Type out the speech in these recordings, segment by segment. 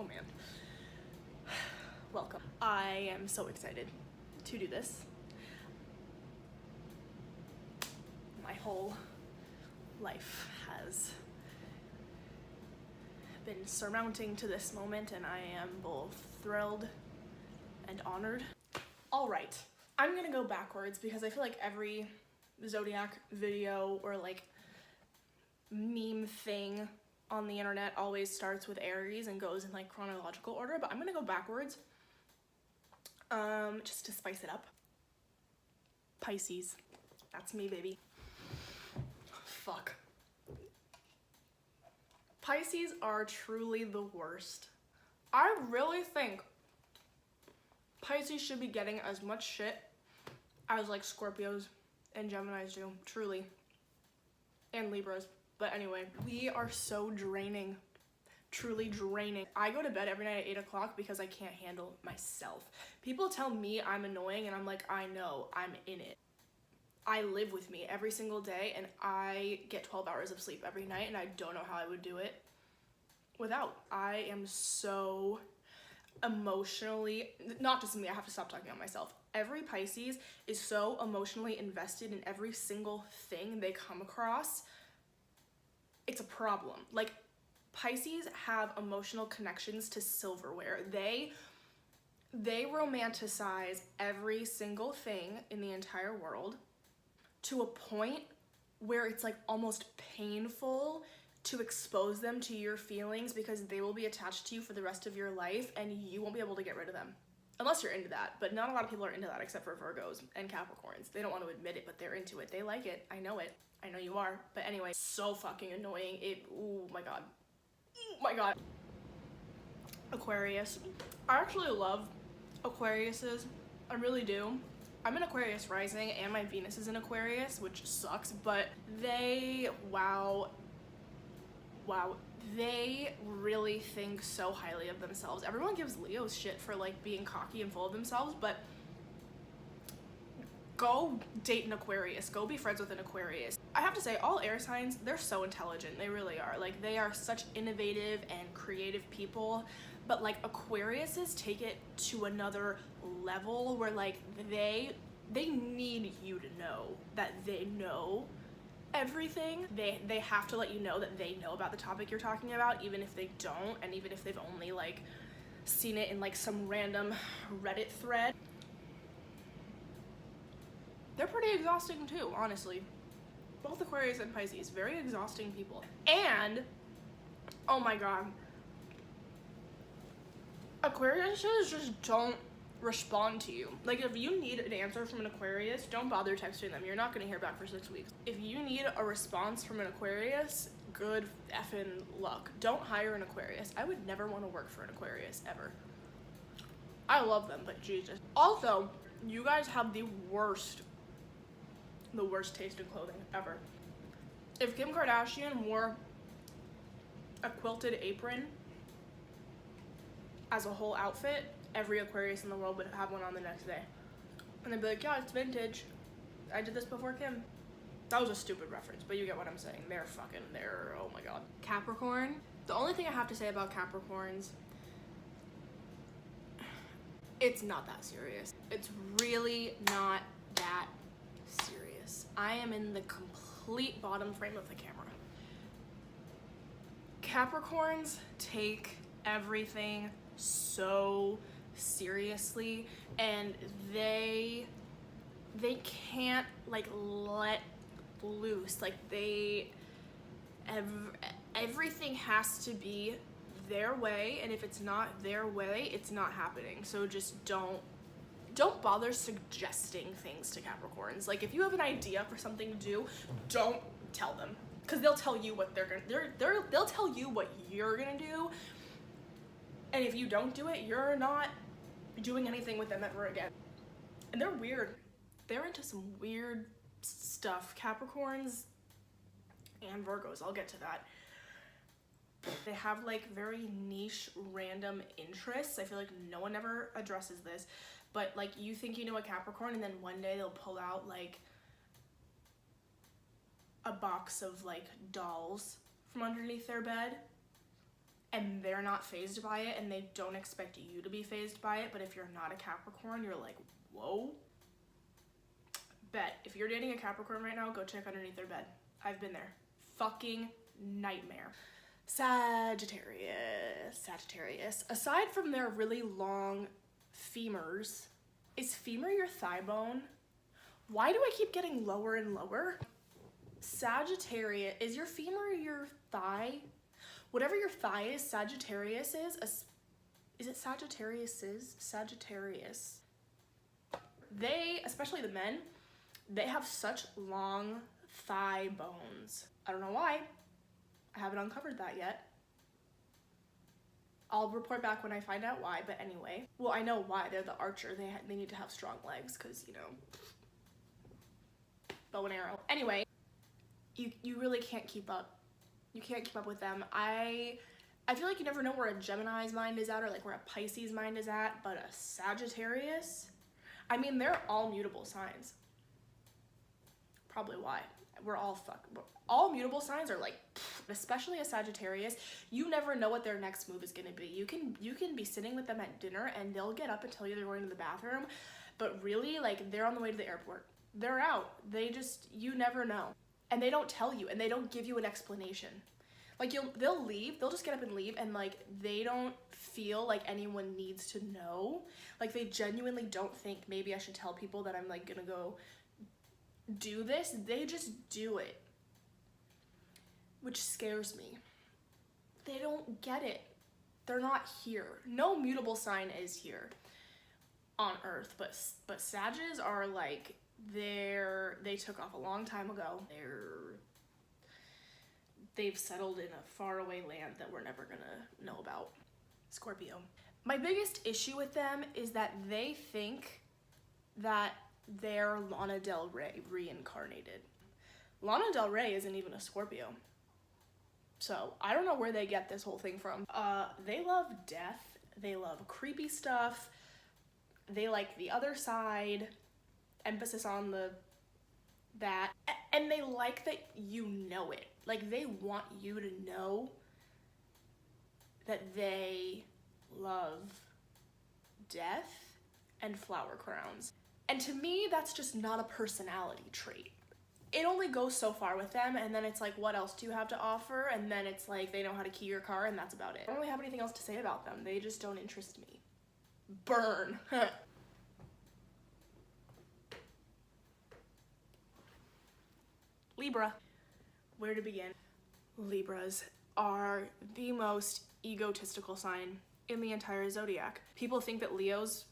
Oh man. Welcome. I am so excited to do this. My whole life has been surmounting to this moment, and I am both thrilled and honored. All right, I'm gonna go backwards because I feel like every Zodiac video or like meme thing on the internet always starts with Aries and goes in like chronological order, but I'm gonna go backwards just to spice it up. Pisces, that's me, baby. Fuck. Pisces are truly the worst. I really think Pisces should be getting as much shit as like Scorpios and Geminis do, truly. And Libras. But anyway, we are so draining. Truly draining. I go to bed every night at 8 o'clock because I can't handle myself. People tell me I'm annoying and I'm like, I know, I'm in it. I live with me every single day and I get 12 hours of sleep every night and I don't know how I would do it without. I am so emotionally, not just me, I have to stop talking about myself. Every Pisces is so emotionally invested in every single thing they come across. It's a problem. Like, Pisces have emotional connections to silverware. They romanticize every single thing in the entire world to a point where it's like almost painful to expose them to your feelings because they will be attached to you for the rest of your life and you won't be able to get rid of them. Unless you're into that, but not a lot of people are into that except for Virgos and Capricorns. They don't want to admit it, but they're into it. They like it. I know it. I know you are. But anyway, so fucking annoying. Oh my god. Oh my god. Aquarius. I actually love Aquariuses. I really do. I'm an Aquarius rising and my Venus is in Aquarius, which sucks, but wow, they really think so highly of themselves. Everyone gives Leos shit for like being cocky and full of themselves, but go date an Aquarius. Go be friends with an Aquarius. I have to say, all air signs, they're so intelligent. They really are. Like, they are such innovative and creative people, but like Aquariuses take it to another level where like they need you to know that they know everything. They have to let you know that they know about the topic you're talking about, even if they don't, and even if they've only like seen it in like some random Reddit thread. They're pretty exhausting too, honestly. Both Aquarius and Pisces, very exhausting people. And, oh my god, Aquariuses just don't respond to you. Like, if you need an answer from an Aquarius, don't bother texting them. You're not gonna hear back for 6 weeks. If you need a response from an Aquarius, good effing luck. Don't hire an Aquarius. I would never want to work for an Aquarius, ever. I love them, but Jesus. Also, you guys have the worst taste in clothing ever. If Kim Kardashian wore a quilted apron as a whole outfit, every Aquarius in the world would have one on the next day. And they'd be like, yeah, it's vintage. I did this before Kim. That was a stupid reference, but you get what I'm saying. They're oh my god. Capricorn. The only thing I have to say about Capricorns, it's not that serious. It's really not that serious. I am in the complete bottom frame of the camera. Capricorns take everything so seriously, and they can't like let loose. Like, everything has to be their way, and if it's not their way, it's not happening. So just don't bother suggesting things to Capricorns. Like, if you have an idea for something to do, don't tell them, because they'll tell you what they'll tell you what you're gonna do, and if you don't do it, you're not doing anything with them ever again. And they're weird. They're into some weird stuff. Capricorns and Virgos, I'll get to that. They have like very niche random interests. I feel like no one ever addresses this, but like, you think you know a Capricorn and then one day they'll pull out like a box of like dolls from underneath their bed and they're not fazed by it, and they don't expect you to be fazed by it. But if you're not a Capricorn, you're like, whoa. Bet if you're dating a Capricorn right now, go check underneath their bed. I've been there. Fucking nightmare. Sagittarius. Aside from their really long femurs, is femur your thigh bone? Why do I keep getting lower and lower? Sagittarius, is your femur your thigh? Whatever your thigh is, Sagittarius is it Sagittarius? Sagittarius. They, especially the men, they have such long thigh bones. I don't know why. I haven't uncovered that yet. I'll report back when I find out why, but anyway. Well, I know why. They're the archer. They need to have strong legs because, you know, bow and arrow. Anyway, you really can't keep up. You can't keep up with them. I feel like you never know where a Gemini's mind is at or like where a Pisces mind is at, but a Sagittarius, I mean, they're all mutable signs. Probably why. We're all all mutable signs are like, especially a Sagittarius, you never know what their next move is gonna be. You can be sitting with them at dinner and they'll get up and tell you they're going to the bathroom, but really, like, they're on the way to the airport. They're out. You never know. And they don't tell you, and they don't give you an explanation. Like, they'll leave, they'll just get up and leave, and like, they don't feel like anyone needs to know. Like, they genuinely don't think maybe I should tell people that I'm like gonna go do this. They just do it, which scares me. They don't get it. They're not here. No mutable sign is here on Earth, but Sages are like, they took off a long time ago. They've settled in a faraway land that we're never gonna know about. Scorpio. My biggest issue with them is that they think that they're Lana Del Rey reincarnated. Lana Del Rey isn't even a Scorpio. So I don't know where they get this whole thing from. They love death. They love creepy stuff. They like the other side. Emphasis on that. And they like that you know it. Like, they want you to know that they love death and flower crowns. And to me, that's just not a personality trait. It only goes so far with them, and then it's like, what else do you have to offer? And then it's like, they know how to key your car, and that's about it. I don't really have anything else to say about them. They just don't interest me. Burn. Libra. Where to begin? Libras are the most egotistical sign in the entire zodiac. People think that Leos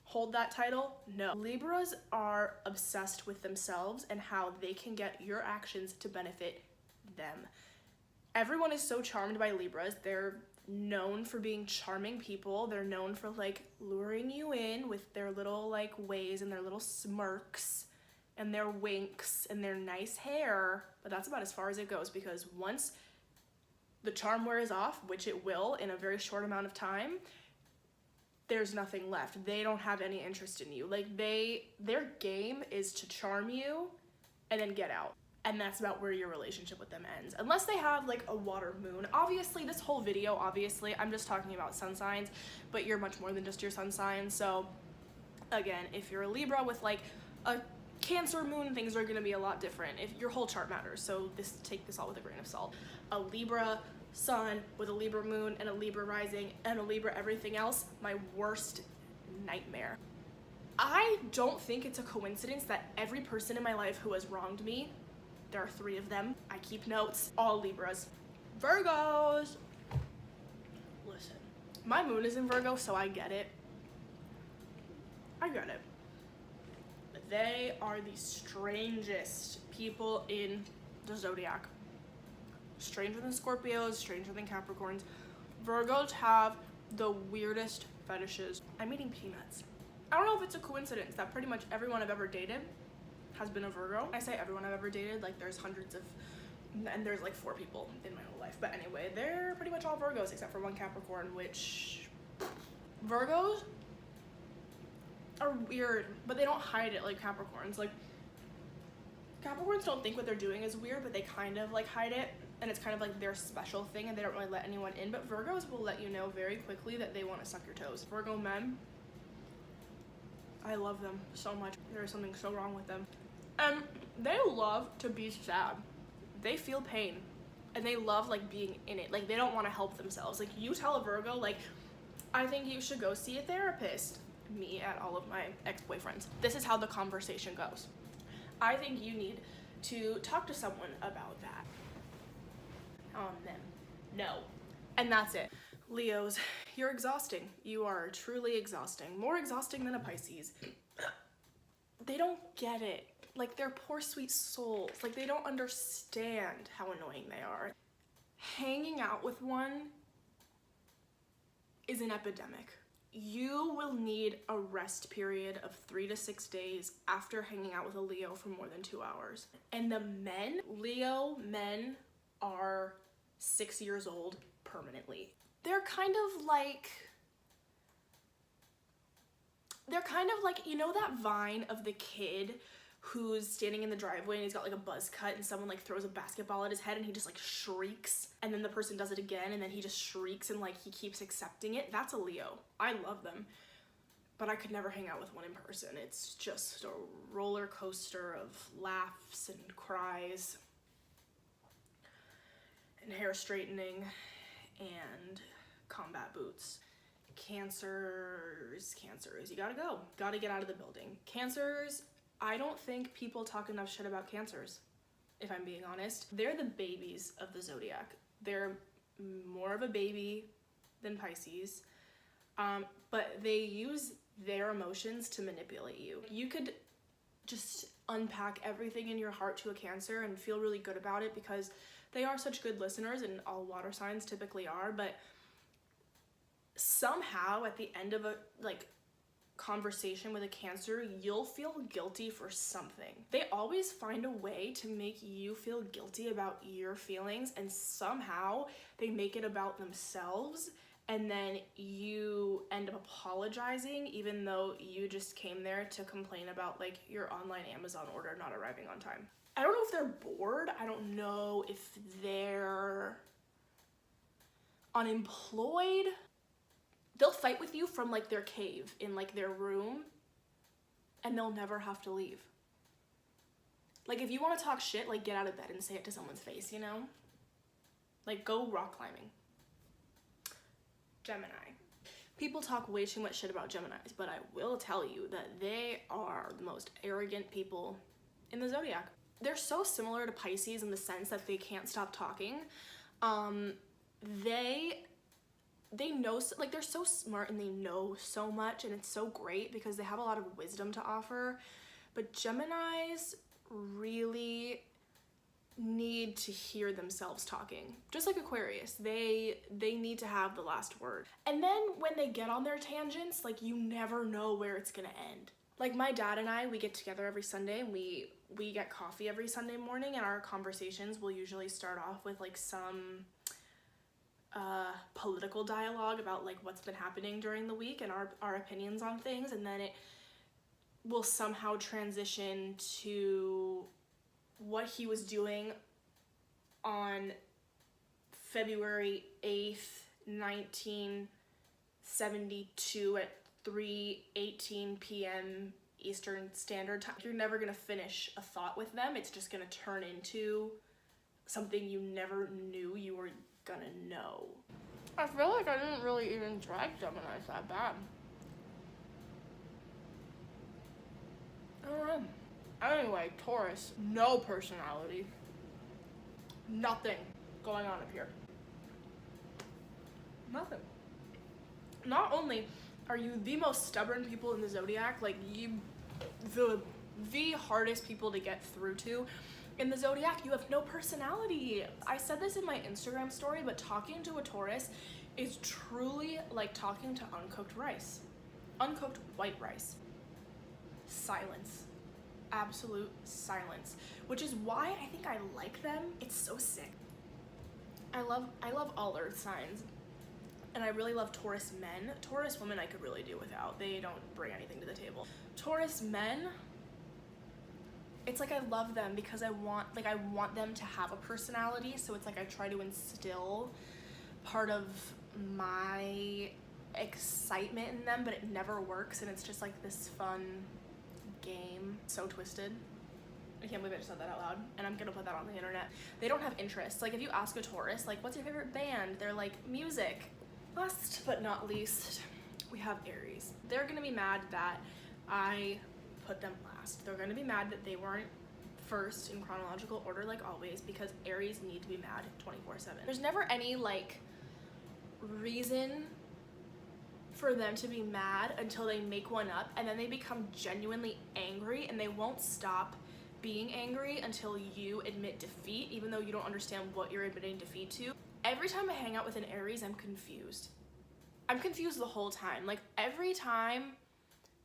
hold that title. No. Libras are obsessed with themselves and how they can get your actions to benefit them. Everyone is so charmed by Libras. They're known for being charming people. They're known for like luring you in with their little like ways and their little smirks and their winks and their nice hair, but that's about as far as it goes, because once the charm wears off, which it will in a very short amount of time, there's nothing left. They don't have any interest in you. Like, their game is to charm you and then get out. And that's about where your relationship with them ends. Unless they have like a water moon. Obviously, this whole video, I'm just talking about sun signs, but you're much more than just your sun sign. So again, if you're a Libra with like a Cancer moon, things are gonna be a lot different. If your whole chart matters, so take this all with a grain of salt. A Libra sun with a Libra moon and a Libra rising and a Libra everything else, my worst nightmare. I don't think it's a coincidence that every person in my life who has wronged me, there are 3 of them, I keep notes, all Libras. Virgos! Listen, my moon is in Virgo, so I get it. I get it. They are the strangest people in the zodiac. Stranger than Scorpios, stranger than Capricorns. Virgos have the weirdest fetishes. I'm eating peanuts. I don't know if it's a coincidence that pretty much everyone I've ever dated has been a Virgo. I say everyone I've ever dated, like there's hundreds of, and there's like 4 people in my whole life. But anyway, they're pretty much all Virgos except for one Capricorn, which Virgos are weird, but they don't hide it like Capricorns. Like, Capricorns don't think what they're doing is weird, but they kind of like hide it. and it's kind of like their special thing and they don't really let anyone in. But Virgos will let you know very quickly that they want to suck your toes. Virgo men, I love them so much. There is something so wrong with them. And they love to be sad. They feel pain and they love like being in it. Like they don't want to help themselves. Like you tell a Virgo, like, I think you should go see a therapist. Me at all of my ex-boyfriends. This is how the conversation goes. I think you need to talk to someone about that. Them. No. And that's it. Leos, you're exhausting. You are truly exhausting. More exhausting than a Pisces. They don't get it. Like, they're poor sweet souls. Like, they don't understand how annoying they are. Hanging out with one is an epidemic. You will need a rest period of 3 to 6 days after hanging out with a Leo for more than 2 hours. And the men, Leo men, are 6 years old permanently. They're kind of like, you know that Vine of the kid who's standing in the driveway and he's got like a buzz cut and someone like throws a basketball at his head and he just like shrieks, and then the person does it again and then he just shrieks and like he keeps accepting it? That's a Leo. I love them, but I could never hang out with one in person. It's just a roller coaster of laughs and cries and hair straightening and combat boots. Cancers, you gotta go. Gotta get out of the building. Cancers, I don't think people talk enough shit about Cancers, if I'm being honest. They're the babies of the Zodiac. They're more of a baby than Pisces, but they use their emotions to manipulate you. You could just unpack everything in your heart to a Cancer and feel really good about it because they are such good listeners, and all water signs typically are, but somehow at the end of a conversation with a Cancer, you'll feel guilty for something. They always find a way to make you feel guilty about your feelings, and somehow they make it about themselves, and then you end up apologizing even though you just came there to complain about like your online Amazon order not arriving on time. I don't know if they're bored. I don't know if they're unemployed. They'll fight with you from like their cave in like their room and they'll never have to leave. Like if you want to talk shit, like get out of bed and say it to someone's face, you know? Like go rock climbing. Gemini. People talk way too much shit about Geminis, but I will tell you that they are the most arrogant people in the Zodiac. They're so similar to Pisces in the sense that they can't stop talking. They know, like they're so smart and they know so much, and it's so great because they have a lot of wisdom to offer. But Geminis really need to hear themselves talking. Just like Aquarius, they need to have the last word. And then when they get on their tangents, like you never know where it's gonna end. Like my dad and I, we get together every Sunday and we get coffee every Sunday morning, and our conversations will usually start off with like some political dialogue about like what's been happening during the week and our opinions on things, and then it will somehow transition to what he was doing on February 8th, 1972 at 3:18 p.m. Eastern Standard Time. You're never gonna finish a thought with them. It's just gonna turn into something you never knew you were gonna know. I feel like I didn't really even drag Geminis that bad. I don't know. Anyway, Taurus, no personality. Nothing going on up here. Nothing. Not only are you the most stubborn people in the Zodiac, like the hardest people to get through to in the Zodiac, you have no personality. I said this in my Instagram story, but talking to a Taurus is truly like talking to uncooked rice. Uncooked white rice. Silence. Absolute silence. Which is why I think I like them. It's so sick. I love all earth signs. And I really love Taurus men. Taurus women I could really do without. They don't bring anything to the table. Taurus men, It's like I love them because I want them to have a personality, so it's like I try to instill part of my excitement in them, but it never works, and it's just like this fun game. So twisted. I can't believe I just said that out loud, and I'm gonna put that on the internet. They don't have interests. Like if you ask a Taurus, like, what's your favorite band? They're like, music. Last but not least, we have Aries. They're gonna be mad that I put them last. They're gonna be mad that they weren't first in chronological order like always, because Aries need to be mad 24/7. There's never any like reason for them to be mad until they make one up, and then they become genuinely angry, and they won't stop being angry until you admit defeat, even though you don't understand what you're admitting defeat to. Every time I hang out with an Aries, I'm confused. I'm confused the whole time. Like every time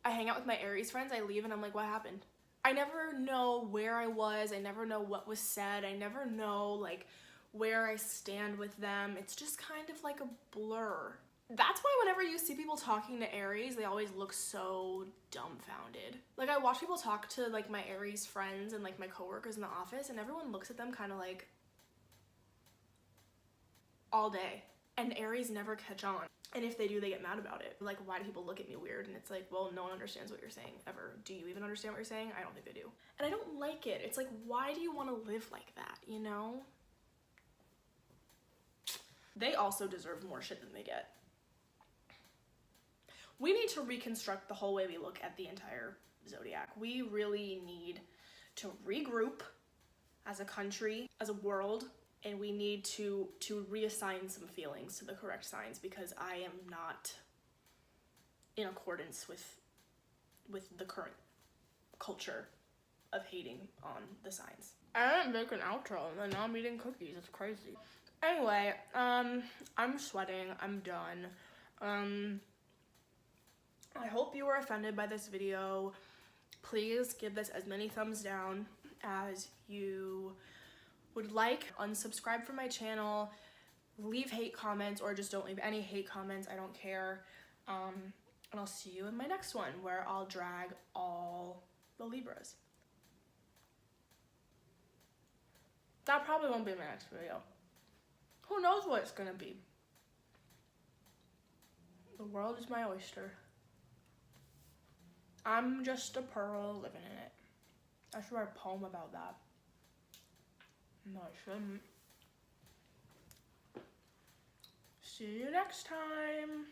I hang out with my Aries friends, I leave and I'm like, what happened? I never know where I was. I never know what was said. I never know like where I stand with them. It's just kind of like a blur. That's why whenever you see people talking to Aries, they always look so dumbfounded. Like I watch people talk to like my Aries friends and like my coworkers in the office, and everyone looks at them kind of like all day. And Aries never catch on. And if they do, they get mad about it. Like, why do people look at me weird? And it's like, well, no one understands what you're saying ever. Do you even understand what you're saying? I don't think they do. And I don't like it. It's like, why do you want to live like that, you know? They also deserve more shit than they get. We need to reconstruct the whole way we look at the entire Zodiac. We really need to regroup as a country, as a world, and we need to reassign some feelings to the correct signs, because I am not in accordance with the current culture of hating on the signs. I didn't make an outro and now I'm eating cookies. It's crazy. Anyway, I'm sweating. I'm done. I hope you were offended by this video. Please give this as many thumbs down as you would like. Unsubscribe from my channel, leave hate comments, or just don't leave any hate comments. I don't care. And I'll see you in my next one, where I'll drag all the Libras. That probably won't be my next video. Who knows what it's gonna be? The world is my oyster. I'm just a pearl living in it. I should write a poem about that. No, I shouldn't. See you next time.